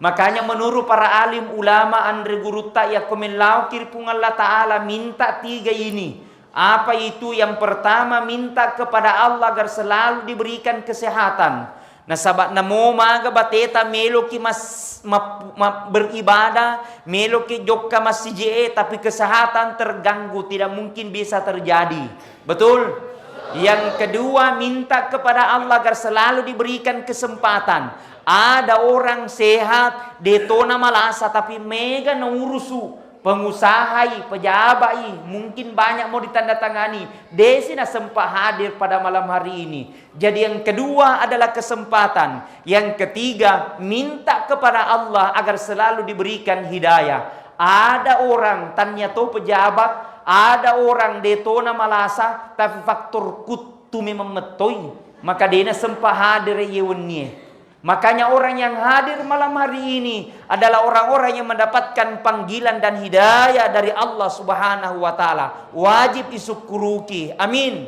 Makanya menurut para alim ulama andre guru tak ya komelau kirpung Allah Ta'ala minta 3 ini. Apa itu? Yang pertama minta kepada Allah agar selalu diberikan kesehatan. Nah sabat namo maga bateta meloki beribadah, meloki jokka masjid tapi kesehatan terganggu, tidak mungkin bisa terjadi. Betul? Yang kedua minta kepada Allah agar selalu diberikan kesempatan. Ada orang sehat, detona malasa tapi mega naurusu pengusahai, pejabai, mungkin banyak mau ditandatangani. Desi na sempat hadir pada malam hari ini. Jadi yang kedua adalah kesempatan. Yang ketiga, minta kepada Allah agar selalu diberikan hidayah. Ada orang tanya to pejabat, ada orang detona malasa, tapi faktor kutu memang metoi. Maka dia sempat hadir yewennya. Makanya orang yang hadir malam hari ini adalah orang-orang yang mendapatkan panggilan dan hidayah dari Allah Subhanahu wa taala. Wajib isukuruki. Amin.